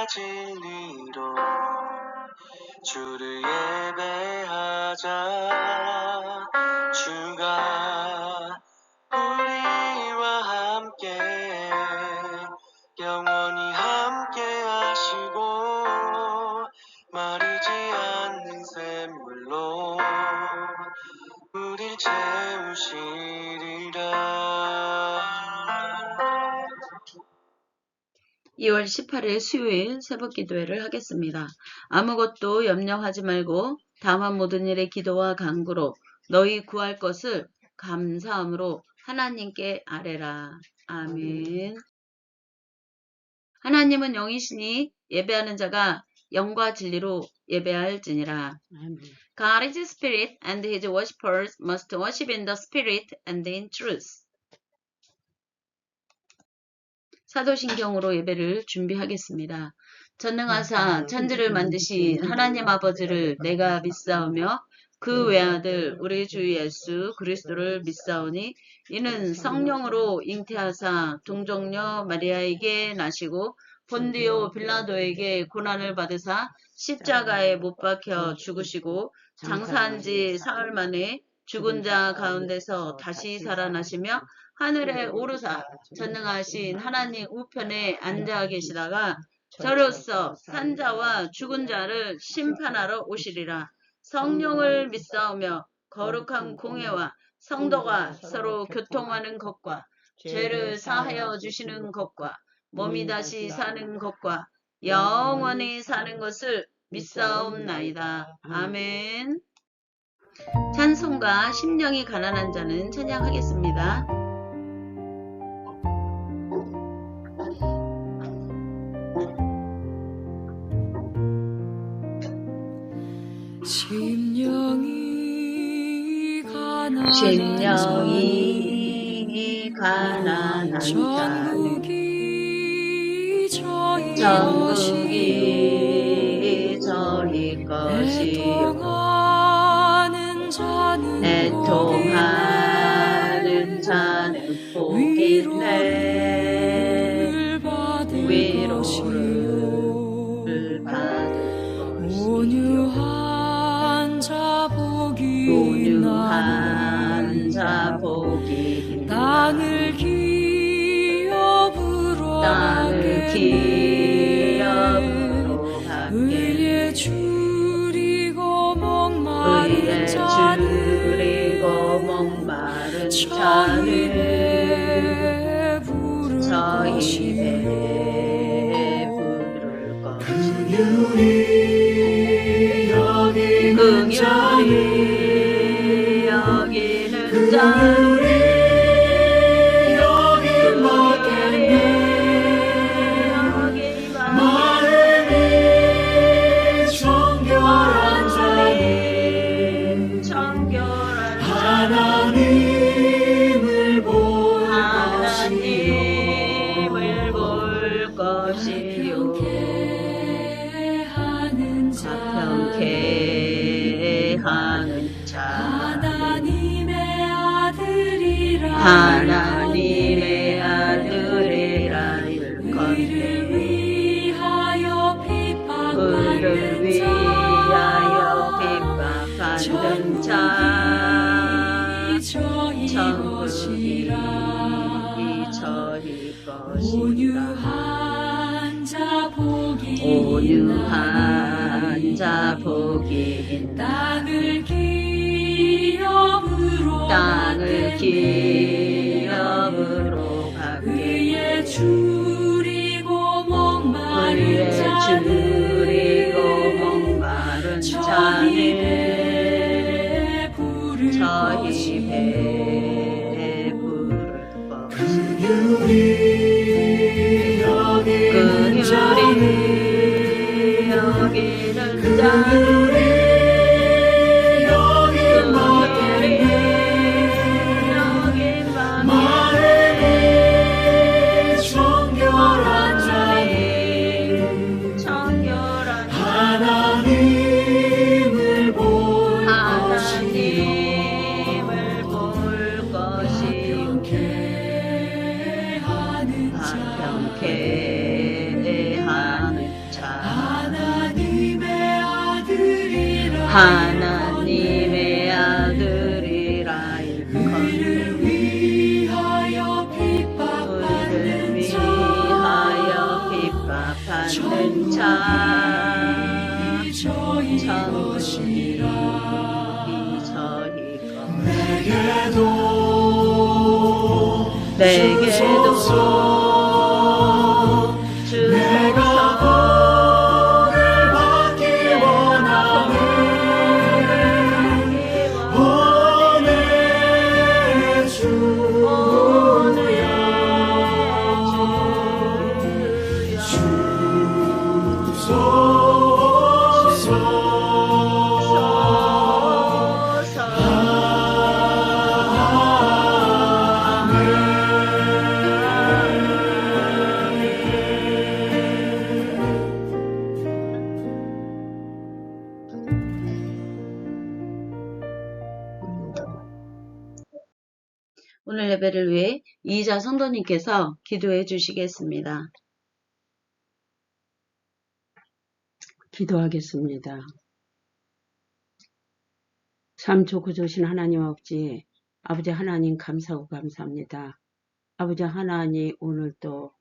은혜와 진리로 주를 예배하자. 주가 우리와 함께 영원히 함께 하시고 마르지 않는 샘물로 우릴 채우시리라. 2월 18일 수요일 새벽기도회를 하겠습니다. 아무것도 염려하지 말고 다만 모든 일에 기도와 간구로 너희 구할 것을 감사함으로 하나님께 아뢰라. 아멘. 하나님은 영이시니 예배하는 자가 영과 진리로 예배할지니라. God is spirit and his worshippers must worship in the spirit and in truth. 사도신경으로 예배를 준비하겠습니다. 전능하사 천지를 만드신 하나님 아버지를 내가 믿사오며 그 외아들 우리 주 예수 그리스도를 믿사오니 이는 성령으로 잉태하사 동정녀 마리아에게 나시고 본디오 빌라도에게 고난을 받으사 십자가에 못 박혀 죽으시고 장사한 지 사흘 만에 죽은 자 가운데서 다시 살아나시며 하늘에 오르사 전능하신 하나님 우편에 앉아 계시다가 저로서 산자와 죽은 자를 심판하러 오시리라. 성령을 믿사오며 거룩한 공회와 성도가 서로 교통하는 것과 죄를 사하여 주시는 것과 몸이 다시 사는 것과 영원히 사는 것을 믿사옵나이다. 아멘. 찬송가 심령이 가난한 자는 찬양하겠습니다. 심령이 가난한 자는 전국이 저희 것이요 애통하는 자는 복이네 위로를 받을 것이요 온유한 자 복이 땅을 기업으로 하게 의에 줄이고 목마른 자는 저희 배에 부를 것이요 긍휼히 여기는 자는 하나님을 볼 것이요 가평케 하는 자 하나님의 아들이라 일컫네 그를 위하여 핍박받는 자 천국이 저희 것이라. 온유한 자 복이 땅을 기업으로 받게 의에 줄이고 목마른 자는 저희 배에 부를 것이요 긍휼히 여기는 자는 가평케 하는 자 하나님의 아들이라 일컫는 우리를 위하여 핍박받는 자 저희 천국이 저희 것 내게도 주소서 내가 벌을 받기 원하는 오늘의 주야 오늘 예배를 위해 이희자 성도님께서 기도해 주시겠습니다. 기도하겠습니다. 참 좋으신 하나님 아버지, 아버지 하나님 감사하고 감사합니다. 아버지 하나님 오늘도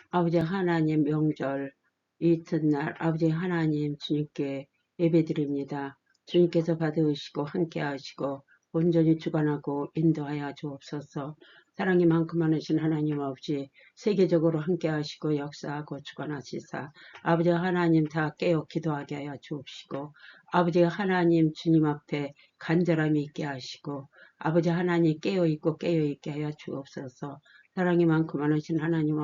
아버지 하나님 명절 이튿날 아버지 하나님 주님께 예배드립니다. 주님께서 받으시고 함께 하시고 온전히 주관하고 인도하여 주옵소서. 사랑이 많고 많으신 하나님 아버지 세계적으로 함께 하시고 역사하고 주관하시사 아버지 하나님 다 깨어 기도하게 하여 주옵시고 아버지 하나님 주님 앞에 간절함이 있게 하시고 아버지 하나님 깨어있고 깨어있게 하여 주옵소서. 사랑이 많고 많으신 하나님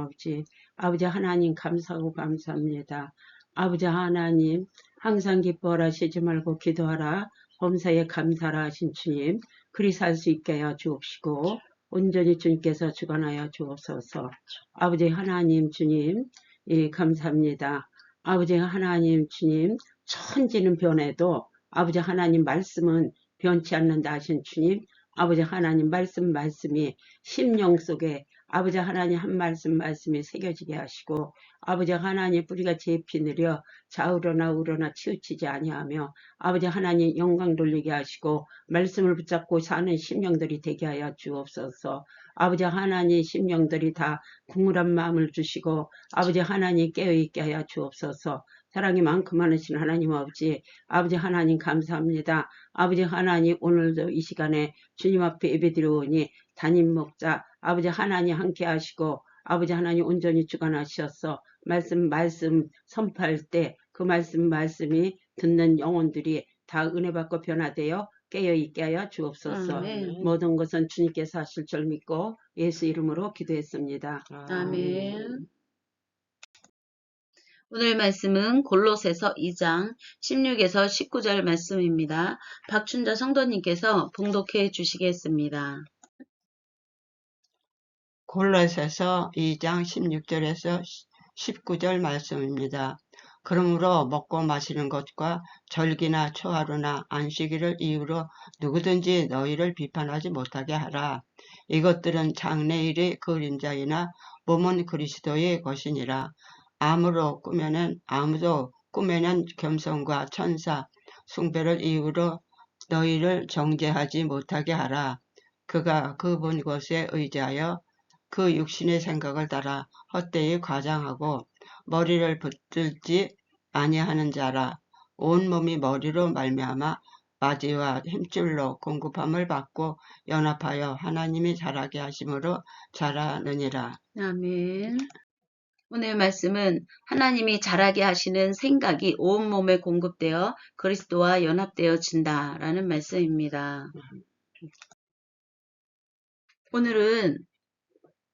아버지 하나님 감사하고 감사합니다. 아버지 하나님 항상 기뻐하라 쉬지 말고 기도하라 범사에 감사라 하신 주님 그리 살 수 있게 하여 주옵시고 온전히 주님께서 주관하여 주옵소서. 아버지 하나님 주님 감사합니다. 아버지 하나님 주님 천지는 변해도 아버지 하나님 말씀은 변치 않는다 하신 주님 아버지 하나님 말씀이 심령 속에 아버지 하나님 한 말씀이 새겨지게 하시고 아버지 하나님 뿌리가 제피 느려 좌우로나 우로나 치우치지 아니하며 아버지 하나님 영광 돌리게 하시고 말씀을 붙잡고 사는 심령들이 되게 하여 주옵소서. 아버지 하나님 심령들이 다 궁울한 마음을 주시고 아버지 하나님 깨어있게 하여 주옵소서. 사랑이 많고 많으신 하나님 아버지 하나님 감사합니다. 아버지 하나님 오늘도 이 시간에 주님 앞에 예배드려오니 담임 목자 아버지 하나님 함께 하시고 아버지 하나님 온전히 주관하셔서 말씀 선포할 때 그 말씀이 듣는 영혼들이 다 은혜 받고 변화되어 깨어있게 하여 주옵소서. 아멘. 모든 것은 주님께서 하실 줄 믿고 예수 이름으로 기도했습니다. 아멘. 오늘 말씀은 골로새서 2장 16에서 19절 말씀입니다. 박춘자 성도님께서 봉독해 주시겠습니다. 골로새서 2장 16절에서 19절 말씀입니다. 그러므로 먹고 마시는 것과 절기나 초하루나 안식일을 이유로 누구든지 너희를 비판하지 못하게 하라. 이것들은 장래일의 그림자이나 몸은 그리스도의 것이니라. 아무도 꾸며낸 겸손과 천사, 숭배를 이유로 너희를 정죄하지 못하게 하라. 그가 그 본 것에 의지하여 그 육신의 생각을 따라 헛되이 과장하고 머리를 붙들지 아니하는 자라. 온 몸이 머리로 말미암아 마디와 힘줄로 공급함을 받고 연합하여 하나님이 자라게 하심으로 자라느니라. 아멘. 오늘 말씀은 하나님이 자라게 하시는 생각이 온몸에 공급되어 그리스도와 연합되어진다라는 말씀입니다. 오늘은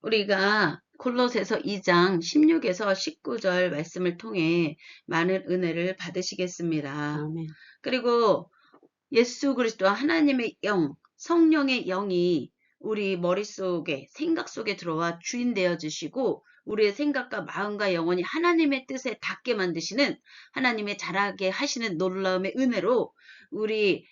우리가 골로새서 2장 16에서 19절 말씀을 통해 많은 은혜를 받으시겠습니다. 아멘. 그리고 예수 그리스도와 하나님의 영, 성령의 영이 우리 머릿속에 생각 속에 들어와 주인 되어 주시고 우리의 생각과 마음과 영혼이 하나님의 뜻에 닿게 만드시는 하나님의 자라게 하시는 놀라움의 은혜로 우리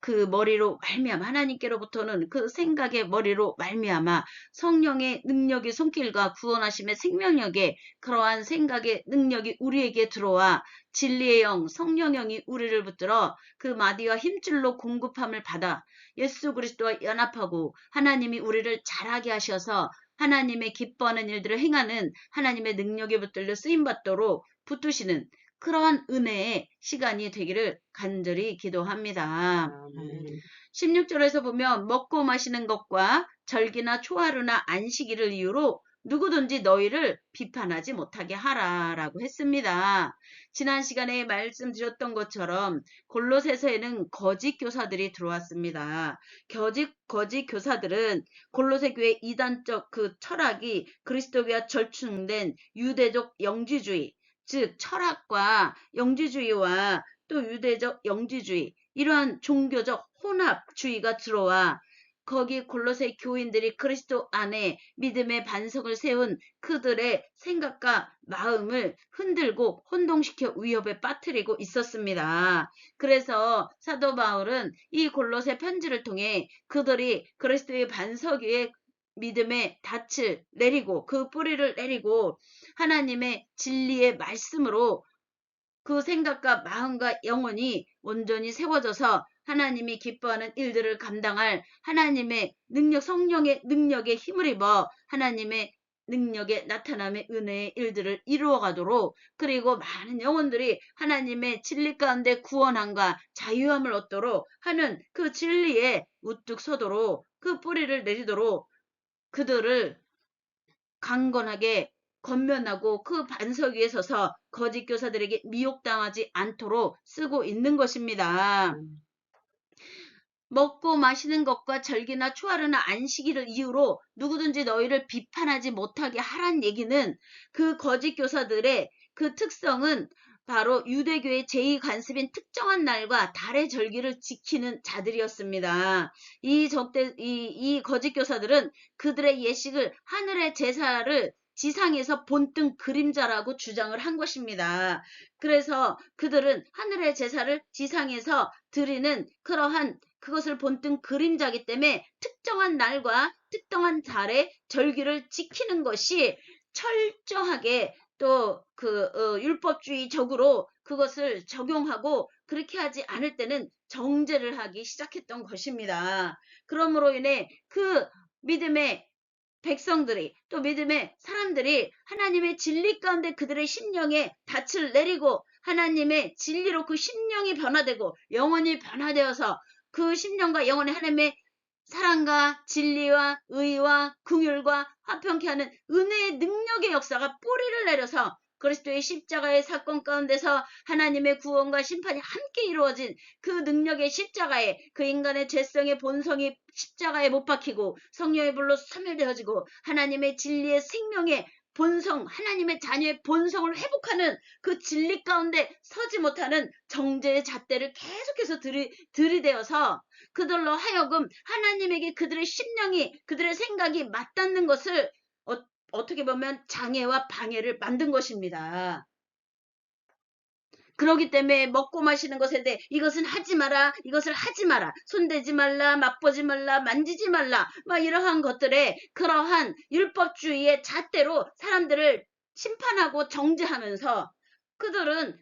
그 머리로 말미암아 하나님께로부터는 그 생각의 머리로 말미암아 성령의 능력의 손길과 구원하심의 생명력에 그러한 생각의 능력이 우리에게 들어와 진리의 영, 성령 영이 우리를 붙들어 그 마디와 힘줄로 공급함을 받아 예수 그리스도와 연합하고 하나님이 우리를 자라게 하셔서 하나님의 기뻐하는 일들을 행하는 하나님의 능력에 붙들려 쓰임받도록 붙드시는 그러한 은혜의 시간이 되기를 간절히 기도합니다. 아멘. 16절에서 보면 먹고 마시는 것과 절기나 초하루나 안식일을 이유로 누구든지 너희를 비판하지 못하게 하라라고 했습니다. 지난 시간에 말씀드렸던 것처럼 골로새서에는 거짓 교사들이 들어왔습니다. 거짓 교사들은 골로새 교회 이단적 그 철학이 그리스도교와 절충된 유대적 영지주의, 즉 철학과 영지주의와 또 유대적 영지주의, 이러한 종교적 혼합주의가 들어와 거기 골로새 교인들이 그리스도 안에 믿음의 반석을 세운 그들의 생각과 마음을 흔들고 혼동시켜 위협에 빠뜨리고 있었습니다. 그래서 사도 바울은 이 골로새 편지를 통해 그들이 그리스도의 반석 위에 믿음의 닻을 내리고 그 뿌리를 내리고 하나님의 진리의 말씀으로 그 생각과 마음과 영혼이 온전히 세워져서 하나님이 기뻐하는 일들을 감당할 하나님의 능력, 성령의 능력에 힘을 입어 하나님의 능력의 나타남의 은혜의 일들을 이루어가도록 그리고 많은 영혼들이 하나님의 진리 가운데 구원함과 자유함을 얻도록 하는 그 진리에 우뚝 서도록 그 뿌리를 내리도록 그들을 강건하게 건면하고 그 반석 위에 서서 거짓 교사들에게 미혹당하지 않도록 쓰고 있는 것입니다. 먹고 마시는 것과 절기나 초하루나 안식일을 이유로 누구든지 너희를 비판하지 못하게 하란 얘기는 그 거짓 교사들의 그 특성은 바로 유대교의 제2관습인 특정한 날과 달의 절기를 지키는 자들이었습니다. 이 거짓 교사들은 그들의 예식을 하늘의 제사를 지상에서 본뜬 그림자라고 주장을 한 것입니다. 그래서 그들은 하늘의 제사를 지상에서 드리는 그러한 그것을 본뜬 그림자이기 때문에 특정한 날과 특정한 달의 절기를 지키는 것이 철저하게 또 율법주의적으로 그것을 적용하고 그렇게 하지 않을 때는 정죄를 하기 시작했던 것입니다. 그러므로 인해 그 믿음의 백성들이 또 믿음의 사람들이 하나님의 진리 가운데 그들의 심령에 닻을 내리고 하나님의 진리로 그 심령이 변화되고 영혼이 변화되어서 그 심령과 영혼의 하나님의 사랑과 진리와 의와 긍휼과 화평케 하는 은혜의 능력의 역사가 뿌리를 내려서 그리스도의 십자가의 사건 가운데서 하나님의 구원과 심판이 함께 이루어진 그 능력의 십자가에 그 인간의 죄성의 본성이 십자가에 못 박히고 성령의 불로 소멸되어지고 하나님의 진리의 생명의 본성, 하나님의 자녀의 본성을 회복하는 그 진리 가운데 서지 못하는 정죄의 잣대를 계속해서 들이대어서 그들로 하여금 하나님에게 그들의 심령이, 그들의 생각이 맞닿는 것을 어떻게 보면 장애와 방해를 만든 것입니다. 그렇기 때문에 먹고 마시는 것에 대해 이것은 하지 마라, 이것을 하지 마라, 손대지 말라, 맛보지 말라, 만지지 말라, 막 이러한 것들에 그러한 율법주의의 잣대로 사람들을 심판하고 정죄하면서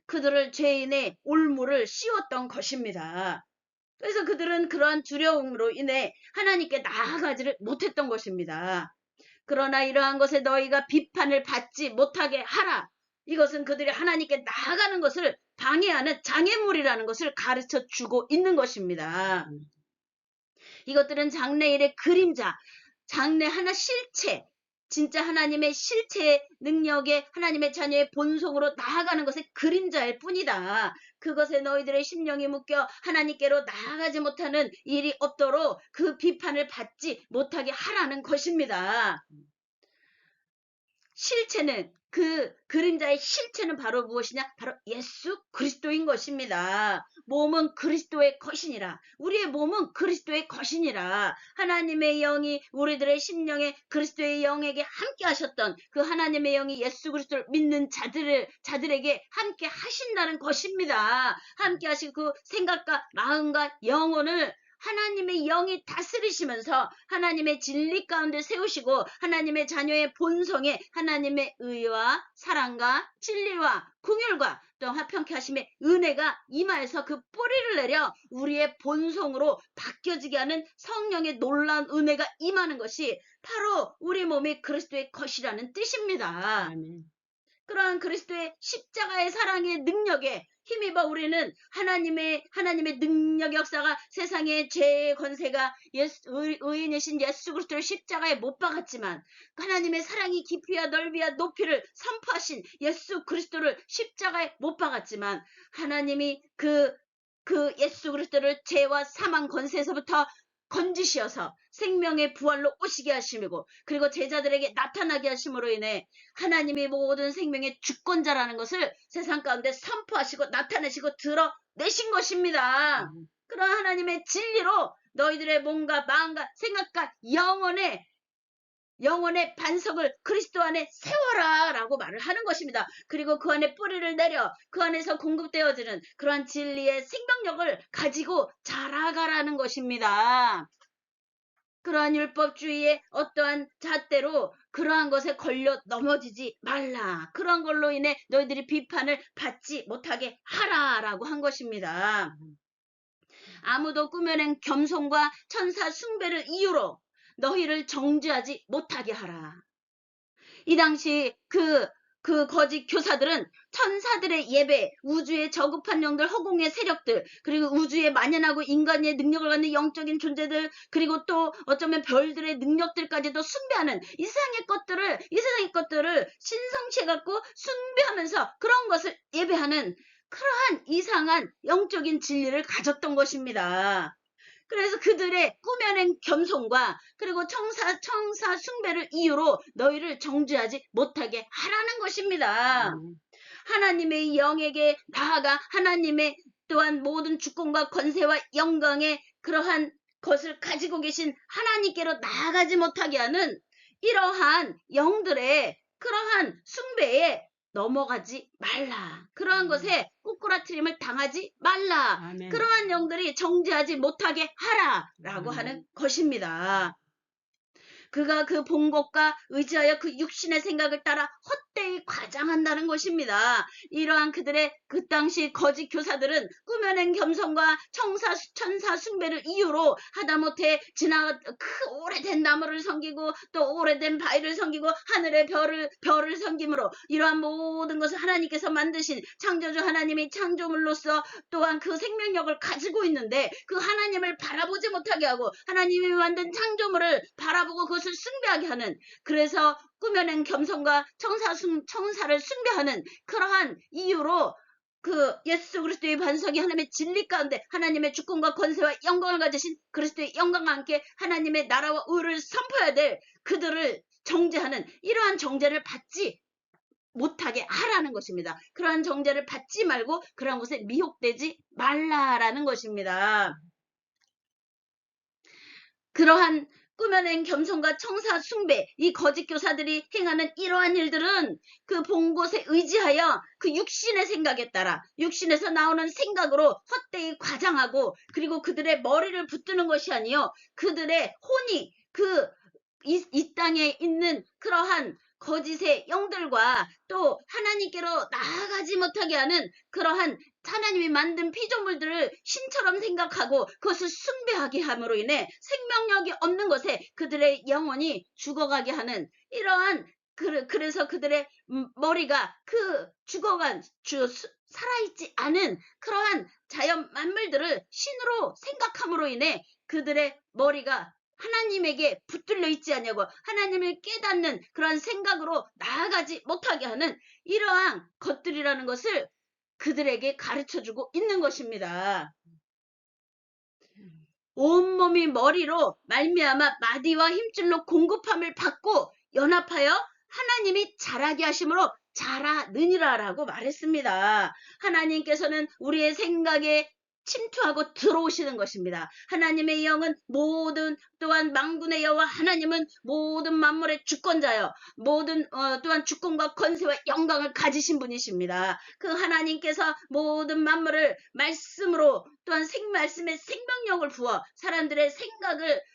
그들을 죄인의 올무를 씌웠던 것입니다. 그래서 그들은 그러한 두려움으로 인해 하나님께 나아가지를 못했던 것입니다. 그러나 이러한 것에 너희가 비판을 받지 못하게 하라. 이것은 그들이 하나님께 나아가는 것을 방해하는 장애물이라는 것을 가르쳐 주고 있는 것입니다. 이것들은 장래일의 그림자, 장래 하나 실체, 진짜 하나님의 실체의 능력에 하나님의 자녀의 본성으로 나아가는 것의 그림자일 뿐이다. 그것에 너희들의 심령이 묶여 하나님께로 나아가지 못하는 일이 없도록 그 비판을 받지 못하게 하라는 것입니다. 실체는 그 그림자의 실체는 바로 무엇이냐? 바로 예수 그리스도인 것입니다. 몸은 그리스도의 것이니라. 우리의 몸은 그리스도의 것이니라. 하나님의 영이 우리들의 심령에 그리스도의 영에게 함께 하셨던 그 하나님의 영이 예수 그리스도를 믿는 자들에게 함께 하신다는 것입니다. 함께 하시고 그 생각과 마음과 영혼을 하나님의 영이 다스리시면서 하나님의 진리 가운데 세우시고 하나님의 자녀의 본성에 하나님의 의와 사랑과 진리와 긍휼과 또 화평케 하심의 은혜가 임하여서 그 뿌리를 내려 우리의 본성으로 바뀌어지게 하는 성령의 놀라운 은혜가 임하는 것이 바로 우리 몸이 그리스도의 것이라는 뜻입니다. 아멘. 그러한 그리스도의 십자가의 사랑의 능력에 힘입어 우리는 하나님의 능력 역사가 세상의 죄의 권세가 의인이신 예수 그리스도를 십자가에 못 박았지만 하나님의 사랑이 깊이와 넓이와 높이를 선포하신 예수 그리스도를 십자가에 못 박았지만 하나님이 그 예수 그리스도를 죄와 사망 권세에서부터 건지시어서 생명의 부활로 오시게 하심이고 그리고 제자들에게 나타나게 하심으로 인해 하나님이 모든 생명의 주권자라는 것을 세상 가운데 선포하시고 나타내시고 드러내신 것입니다. 그런 하나님의 진리로 너희들의 몸과 마음과 생각과 영혼의 반석을 그리스도 안에 세워라 라고 말을 하는 것입니다. 그리고 그 안에 뿌리를 내려 그 안에서 공급되어지는 그러한 진리의 생명력을 가지고 자라가라는 것입니다. 그러한 율법주의의 어떠한 잣대로 그러한 것에 걸려 넘어지지 말라. 그런 걸로 인해 너희들이 비판을 받지 못하게 하라라고 한 것입니다. 아무도 꾸며낸 겸손과 천사 숭배를 이유로 너희를 정죄하지 못하게 하라. 이 당시 그 거짓 교사들은 천사들의 예배, 우주의 저급한 영들, 허공의 세력들, 그리고 우주에 만연하고 인간의 능력을 갖는 영적인 존재들, 그리고 또 어쩌면 별들의 능력들까지도 숭배하는 이 세상의 것들을 신성시해갖고 숭배하면서 그런 것을 예배하는 그러한 이상한 영적인 진리를 가졌던 것입니다. 그래서 그들의 꾸며낸 겸손과 그리고 청사 숭배를 이유로 너희를 정죄하지 못하게 하라는 것입니다. 하나님의 영에게 나아가 하나님의 또한 모든 주권과 권세와 영광의 그러한 것을 가지고 계신 하나님께로 나아가지 못하게 하는 이러한 영들의 그러한 숭배에 넘어가지 말라. 그러한 것에 꼬꾸라트림을 당하지 말라. 아멘. 그러한 영들이 정죄하지 못하게 하라 라고 하는 것입니다. 그가 그 본 것과 의지하여 그 육신의 생각을 따라 헛되이 과장한다는 것입니다. 이러한 그들의 그 당시 거짓 교사들은 꾸며낸 겸손과 천사 숭배를 이유로 하다못해 오래된 나무를 섬기고 또 오래된 바위를 섬기고 하늘의 별을 섬김으로 이러한 모든 것을 하나님께서 만드신 창조주 하나님이 창조물로서 또한 그 생명력을 가지고 있는데 그 하나님을 바라보지 못하게 하고 하나님이 만든 창조물을 바라보고 그것을 숭배하게 하는 그래서 꾸며낸 겸손과 청사를 숭배하는 그러한 이유로 그 예수 그리스도의 반석이 하나님의 진리 가운데 하나님의 주권과 권세와 영광을 가지신 그리스도의 영광과 함께 하나님의 나라와 의를 선포해야 될 그들을 정죄하는 이러한 정죄를 받지 못하게 하라는 것입니다. 그러한 정죄를 받지 말고 그러한 것에 미혹되지 말라라는 것입니다. 그러한 꾸며낸 겸손과 청사 숭배, 이 거짓 교사들이 행하는 이러한 일들은 그 본 곳에 의지하여 그 육신의 생각에 따라 육신에서 나오는 생각으로 헛되이 과장하고 그리고 그들의 머리를 붙드는 것이 아니요 그들의 혼이 이 땅에 있는 그러한 거짓의 영들과 또 하나님께로 나아가지 못하게 하는 그러한 하나님이 만든 피조물들을 신처럼 생각하고 그것을 숭배하게 함으로 인해 생명력이 없는 것에 그들의 영혼이 죽어가게 하는 이러한 그래서 그들의 머리가 살아있지 않은 그러한 자연 만물들을 신으로 생각함으로 인해 그들의 머리가 하나님에게 붙들려 있지 않냐고 하나님을 깨닫는 그런 생각으로 나아가지 못하게 하는 이러한 것들이라는 것을 그들에게 가르쳐주고 있는 것입니다. 온몸이 머리로 말미암아 마디와 힘줄로 공급함을 받고 연합하여 하나님이 자라게 하심으로 자라느니라라고 말했습니다. 하나님께서는 우리의 생각에 침투하고 들어오시는 것입니다. 하나님의 영은 또한 만군의 여호와 하나님은 모든 만물의 주권자여 또한 주권과 권세와 영광을 가지신 분이십니다. 그 하나님께서 모든 만물을 말씀으로 또한 말씀의 생명력을 부어 사람들의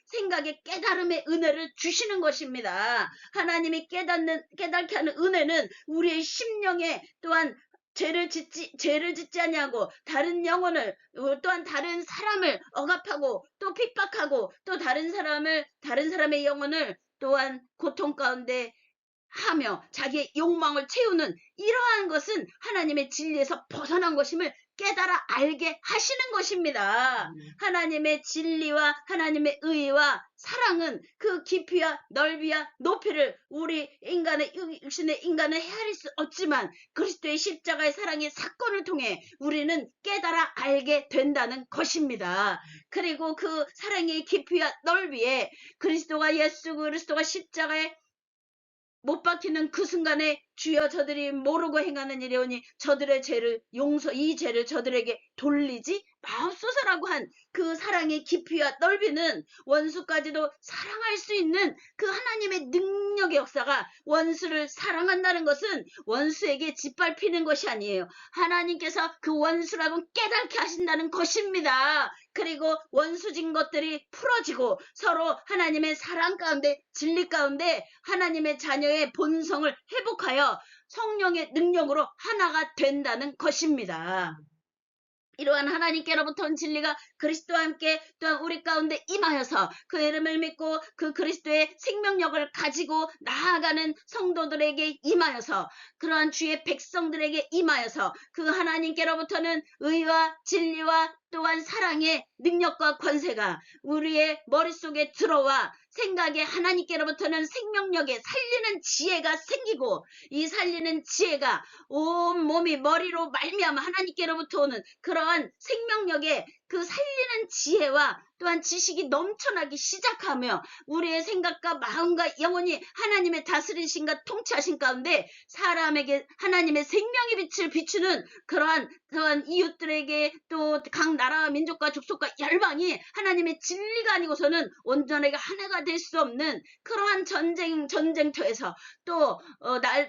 생각에 깨달음의 은혜를 주시는 것입니다. 하나님이 깨닫게 하는 은혜는 우리의 심령에 또한 죄를 짓지 아니하고 다른 영혼을 또한 다른 사람을 억압하고 또 핍박하고 또 다른 사람의 영혼을 또한 고통 가운데 하며 자기의 욕망을 채우는 이러한 것은 하나님의 진리에서 벗어난 것임을 깨달아 알게 하시는 것입니다. 하나님의 진리와 하나님의 의와 사랑은 그 깊이와 넓이와 높이를 우리 육신의 인간은 헤아릴 수 없지만 그리스도의 십자가의 사랑의 사건을 통해 우리는 깨달아 알게 된다는 것입니다. 그리고 그 사랑의 깊이와 넓이에 예수 그리스도가 십자가에 못 박히는 그 순간에 주여 저들이 모르고 행하는 일이오니 저들의 이 죄를 저들에게 돌리지 마옵소서라고 한 그 사랑의 깊이와 넓이는 원수까지도 사랑할 수 있는 그 하나님의 능력의 역사가 원수를 사랑한다는 것은 원수에게 짓밟히는 것이 아니에요. 하나님께서 그 원수라고 깨닫게 하신다는 것입니다. 그리고 원수진 것들이 풀어지고 서로 하나님의 사랑 가운데 진리 가운데 하나님의 자녀의 본성을 회복하여 성령의 능력으로 하나가 된다는 것입니다. 이러한 하나님께로부터 온 진리가 그리스도와 함께 또한 우리 가운데 임하여서 그 이름을 믿고 그 그리스도의 생명력을 가지고 나아가는 성도들에게 임하여서 그러한 주의 백성들에게 임하여서 그 하나님께로부터는 의와 진리와 또한 사랑의 능력과 권세가 우리의 머릿속에 들어와 생각에 하나님께로부터는 생명력에 살리는 지혜가 생기고 이 살리는 지혜가 온 몸이 머리로 말미암아 하나님께로부터 오는 그러한 생명력에 그 살리는 지혜와 또한 지식이 넘쳐나기 시작하며 우리의 생각과 마음과 영혼이 하나님의 다스리신과 통치하신 가운데 사람에게 하나님의 생명의 빛을 비추는 그러한 이웃들에게 또 각 나라와 민족과 족속과 열방이 하나님의 진리가 아니고서는 온전하게 하나가 될 수 없는 그러한 전쟁터에서 또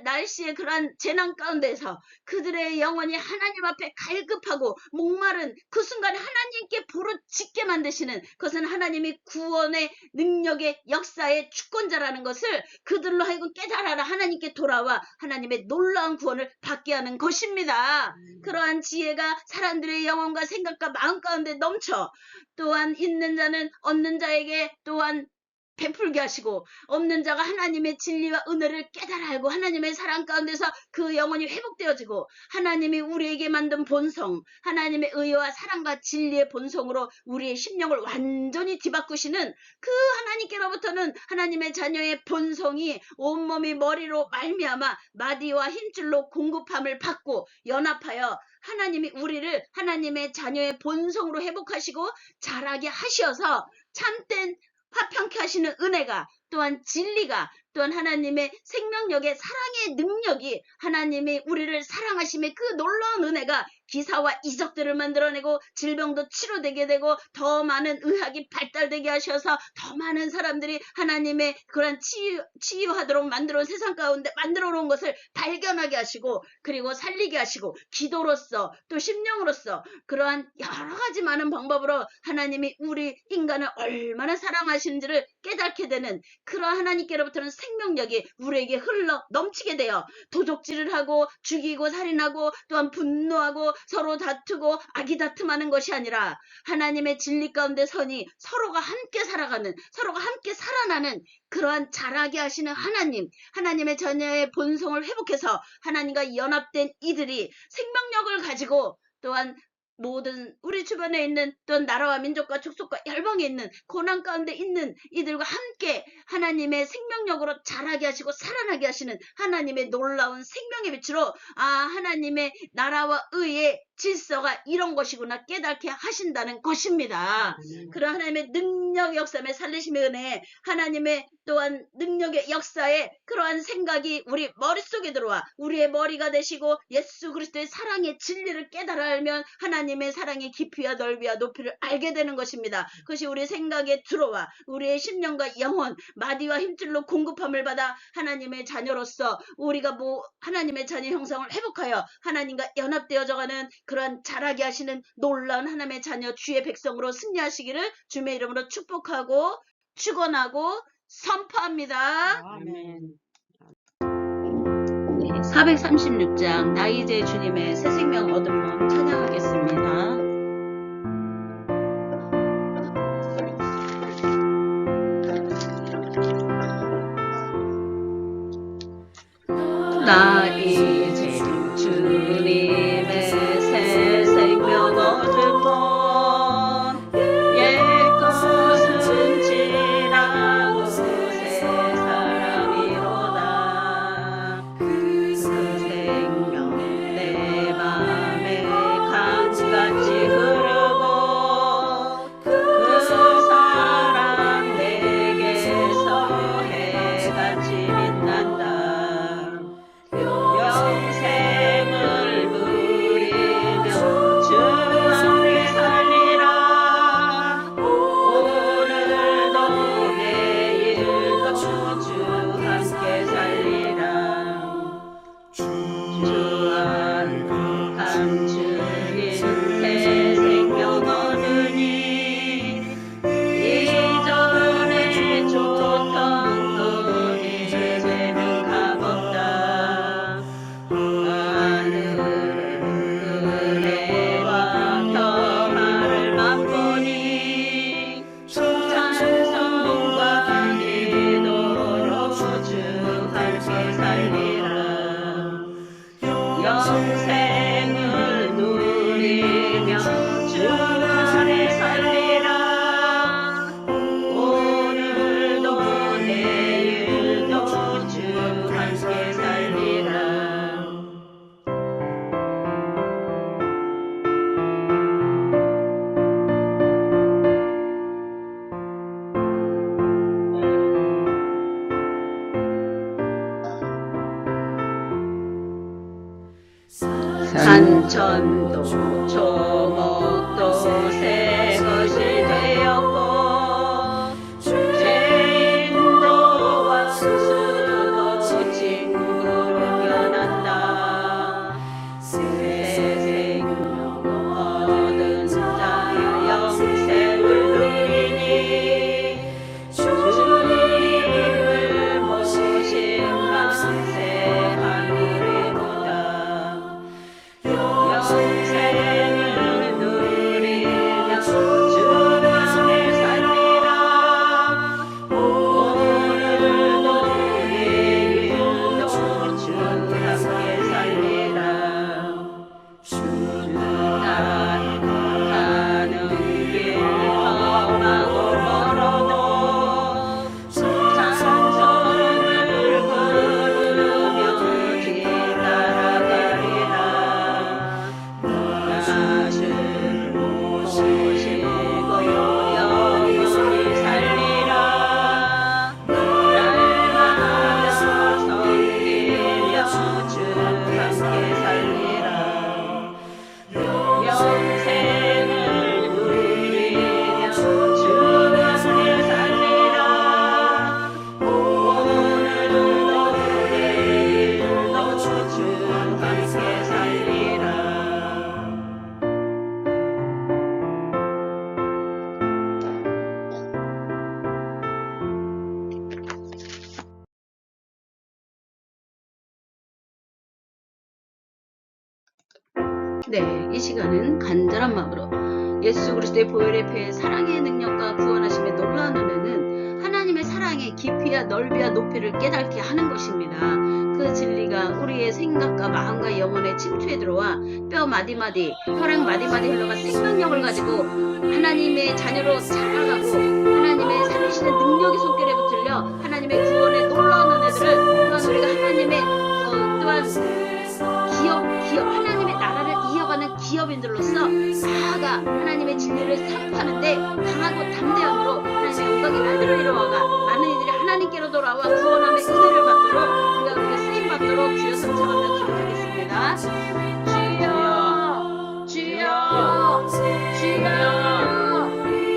날씨의 그러한 재난 가운데서 그들의 영혼이 하나님 앞에 갈급하고 목마른 그 순간에 하나님께 부르짖게 만드시는 그것은 하나님이 구원의 능력의 역사의 주권자라는 것을 그들로 하여금 깨달아라 하나님께 돌아와 하나님의 놀라운 구원을 받게 하는 것입니다. 그러한 지혜가 사람들의 영혼과 생각과 마음 가운데 넘쳐 또한 있는 자는 없는 자에게 또한 베풀게 하시고 없는 자가 하나님의 진리와 은혜를 깨달아 알고 하나님의 사랑 가운데서 그 영혼이 회복되어지고 하나님이 우리에게 만든 본성 하나님의 의와 사랑과 진리의 본성으로 우리의 심령을 완전히 뒤바꾸시는 그 하나님께로부터는 하나님의 자녀의 본성이 온몸이 머리로 말미암아 마디와 힘줄로 공급함을 받고 연합하여 하나님이 우리를 하나님의 자녀의 본성으로 회복하시고 자라게 하셔서 참된 화평케 하시는 은혜가 또한 진리가 또한 하나님의 생명력의 사랑의 능력이 하나님이 우리를 사랑하심의 그 놀라운 은혜가 기사와 이적들을 만들어내고 질병도 치료되게 되고 더 많은 의학이 발달되게 하셔서 더 많은 사람들이 하나님의 그런 치유하도록 만들어온 세상 가운데 만들어 놓은 것을 발견하게 하시고 그리고 살리게 하시고 기도로서 또 심령으로서 그러한 여러 가지 많은 방법으로 하나님이 우리 인간을 얼마나 사랑하시는지를 깨닫게 되는 그러한 하나님께로부터는 생명력이 우리에게 흘러 넘치게 되어 도적질을 하고 죽이고 살인하고 또한 분노하고 서로 다투고 아기다툼하는 것이 아니라 하나님의 진리 가운데 서니 서로가 함께 살아가는 서로가 함께 살아나는 그러한 자라게 하시는 하나님의 자녀의 본성을 회복해서 하나님과 연합된 이들이 생명력을 가지고 또한 모든 우리 주변에 있는 또 나라와 민족과 족속과 열방에 있는 고난 가운데 있는 이들과 함께 하나님의 생명력으로 자라게 하시고 살아나게 하시는 하나님의 놀라운 생명의 빛으로 하나님의 나라와 의의 질서가 이런 것이구나 깨닫게 하신다는 것입니다. 그런 하나님의 능력 역사의 살리심의 은혜, 하나님의 또한 능력의 역사에 그러한 생각이 우리 머릿속에 들어와 우리의 머리가 되시고 예수 그리스도의 사랑의 진리를 깨달아 알면 하나님의 사랑의 깊이와 넓이와 높이를 알게 되는 것입니다. 그것이 우리 생각에 들어와 우리의 심령과 영혼, 마디와 힘줄로 공급함을 받아 하나님의 자녀로서 우리가 하나님의 자녀 형성을 회복하여 하나님과 연합되어져가는 그러한 자라게 하시는 놀라운 하나님의 자녀 주의 백성으로 승리하시기를 주의 이름으로 축복하고 축원하고 선포합니다. 아멘. 436장 나 이제 주님의 새 생명 얻은 몸 찬양하겠습니다. 나 이제 주님의 새 생명 얻은 몸 옛것은 지나고 새 사람이로다. 그 생명 내 맘에 강같이 흐르고 그 사랑 내게서 해같이 빛난다. 영생을 누리며 주 안에 살리라. 오늘도 내일도 주 함께 살리라. 주 안 감추인 새 생명 얻으니 이전에 좋던 것 이제는 값없다. 하늘은 은혜와 평화를 맛보니 찬송과 기도로 주 함께 살리라. 영생을 누리며 주 안에 살리라. 오늘도 내일도 주 함께 살리라. 산천도 초목도 새 것이 되었고 죄인도 왕수도 친구로 변한다. 새 생명 얻은 자여 영생을 누리니 주님을 모신 만세 하늘이로다. 영생을 누리며 주 안에 살리라. 오늘도 내일도 주 함께 살리라. 주 따라 가는 길 험하고 멀어도 찬송을 부르며 뒤따라가리라. 나를 모시고 영원히 살리라. 날마다 섬기며 주 함께 살리라. 영생을 누리며 주 함께 살리라. 오늘도 내일도 주 함께 살리라. 네, 이 시간은 간절한 마음으로 예수 그리스도의 보혈의 피의 사랑의 능력과 구원하심의 놀라운 은혜는 하나님의 사랑의 깊이와 넓이와 높이를 깨닫게 하는 것입니다. 그 진리가 우리의 생각과 마음과 영혼에 침투해 들어와 뼈 마디마디, 혈액 마디마디 흘러가 생명력을 가지고 하나님의 자녀로 자라가고 하나님의 살리시는 능력의 손길에 붙들려 하나님의 구원의 놀라운 은혜들을 또한 우리가 하나님의 또한 기업 하나님의 나라를 이어가는 기업 직업인들로서 나아가 하나님의 진리를 선포하는데 강하고 담대함으로 하나님의 영광의 날들을 이루어가 많은 이들이 하나님께로 돌아와 구원함의 은혜를 받도록 우리가 그렇게 쓰임 받도록 주여 삼창하며 기도하겠습니다. 주여, 주여, 주여.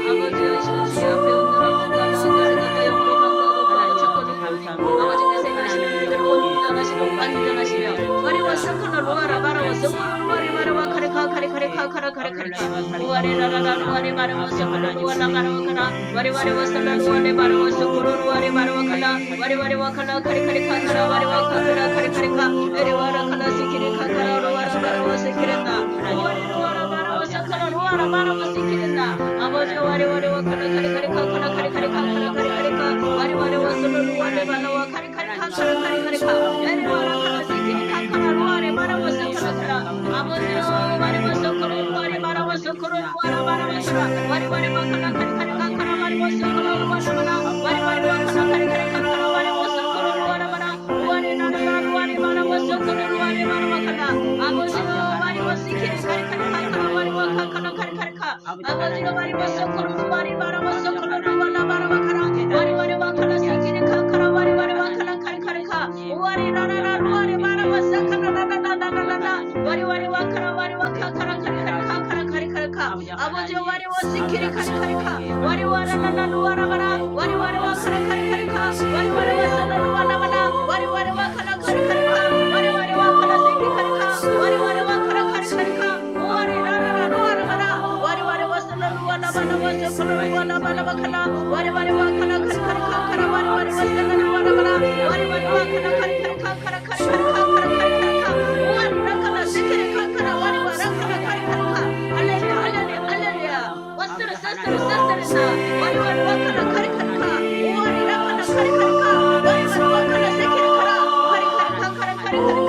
아버지여 주여 앞에 온전한 영광과 영으로 강구하고 찾고 아버지께서 행하시는 일들을 온전하시고 완전하시며 와리와 사카나 로아라 바라와서 와리 바라와 카레카 카레카레카 카라카레카레카 우아리 라라라 루아리 바라와 사카나 루아라 바라와카나 와리와리 와살라 루아리 바라와 소코로 루아리 바라와카나 와리와리와 칼라 카레카레카 카라 와리와 카카라 카레카레카 에리와라 칼라 시키리 카카라 루아라 바라와 시키렌다 우아리 루아라 바라와 사카나 루아라 바라와 시키렌다 아버지 와리와리와 칼라 카레카레카 카라 카레카레카 카라 카레카레카 와리와리와 솔로 루아리 바라와 카레카레카 카라 카레카레카 에리와라 칼라 시키리 카카라 루아리 바라와 사카나 아버지로 와리와 소코로 루아리 바라와 소코로 루아라 바라와 사라 와리와리와 칼라 카레카레카 카라 와리와 소코로 루아라 바라 와리와리와 칼라 카레카레카 카라 와리와 소코로 루아라 바라 우아리나라 루아리 바라와 소코로 루아리 바라와 칼라 아버지로 와리와 시키리 카레카레카 카라 와리와 카카라 카레카레카 아버지로 와리와 소코로 루아리 바라와 소코로 루아라 바라와 카라 와리와리와 칼라 시키리 카카라 와리와리와 칼라 카레카레카 우아리나라 루아리 바라와 사카라라라라라라라 와리와리와 카라 와리와 카카라 카레카레카 카라 카레카레카 아버지로 와리와 시키리 카레카레카 와리와라라라 루아라 바라 와리와리와 카라 카레카레카 와리와리와 살라 루아라 바라 와리와리와 카라 카레카레카 와리와리와 카라 시키리 카레카 와리와리와 카라 카레카레카 우아리나라 루아라 바라 와리와리와 살라 루아라 바라 와소코로 루아라 바라 카라 와리와리와 카라 카레카레카 카라 와리와리와 살라 루아라 바라 와리와리와 카라 카레카레카 카라 카레카레카 카라 카레카레카 우아리나 카라 시키리 카카라 와리와라 카라 카레카레카 할렐루야 할렐루야 할렐루야 왔으르 사스르 사스르사 와리와리와 카라 카레카레카 우아리나 카라 카레카레카 와리와리와 카라 시키리 카라 카레카레카 카라 카레카레카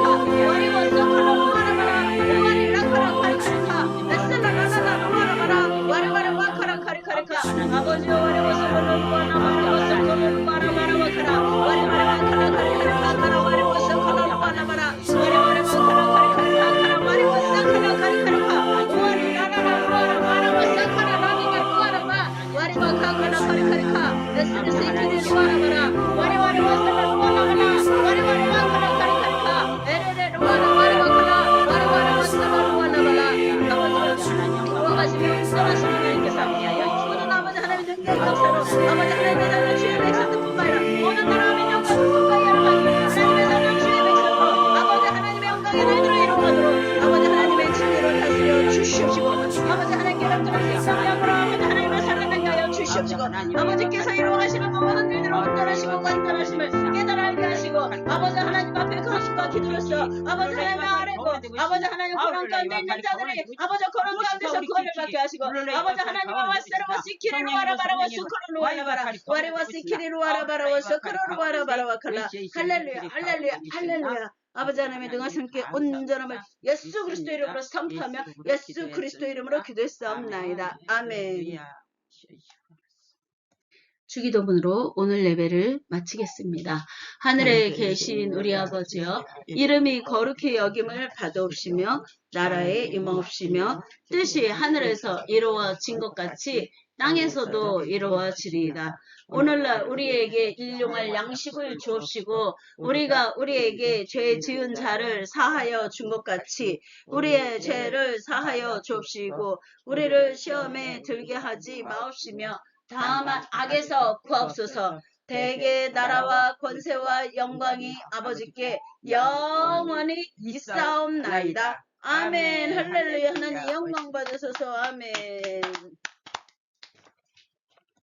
와리와 소코로 루아라 바라 우아리나 카라 카레카레카 에슬라라라라 루아라 바라 와리와리와 카라 카레카레카 아버지와 와리와 소코로 루아라 바라 소코로 루아라 바라와 카라 와리와리와 카라 카레카레카 카라 와리와 소코로 루아라 바라 와리와리와 카라 카레카레카 카라 와리와 사카라 카레카레카 우아리나라라 루아라 바라와 사카라 라니가 루아라 바 와리와 카카라 카레카레카 에스르 시키리 루아라 바라 와리와리와 살라 루아라 바라 와리와리와 카라 카레카레카 에레레 루아라 와리와 카라 와리와리와 살라 루아라 바라 아버지 돌아가시며 살아시는 하나님께서 모든 아버지 하나님의 능력의 역사로 아버지 하나님의 나라를 주의 백성들 뿐만 아니라 모든 나라의 영광을 국가에 열어가기로 하나님의 사랑 주의 백성으로 아버지 하나님의 영광의 날들을 이루어가도록 아버지 하나님의 진리로 다스려 주시옵시고 아버지 하나님께 납득할 생명으로 아버지 하나님의 사랑을 하여 주시옵시고 아버지께서 이루어가시는 모든 일들을 온전하시고 완전하심을 깨달아 알게 하시고 아버지 하나님 앞에 거룩과 기도로서 아버지 하나님의 아래고 아버지 하나님 고난 가운데 있는 자들이 아버지 고난 가운데서 구원을 받게 하시고 아버지 하나님과 와스르와 시키리로 와라바라와 수코로 와라바라 와리와 시키리로 와라바라와 수코로 와라바라와 칼라 할렐루야 할렐루야 할렐루야 아버지 하나님의 등하심께 온전함을 예수 그리스도 이름으로 선포하며 예수 그리스도 이름으로 기도했사옵나이다. 아멘. 주기도문으로 오늘 예배를 마치겠습니다. 하늘에 계신 우리 아버지여 이름이 거룩히 여김을 받아옵시며 나라에 임하옵시며 뜻이 하늘에서 이루어진 것 같이 땅에서도 이루어지리이다. 오늘날 우리에게 일용할 양식을 주옵시고 우리가 우리에게 죄 지은 자를 사하여 준 것 같이 우리의 죄를 사하여 주옵시고 우리를 시험에 들게 하지 마옵시며 다만 악에서 구하옵소서. 대개 나라와 권세와 영광이 아버지께 영원히 있사옵나이다. 아멘. 할렐루야. 하나님 영광 받으소서. 아멘.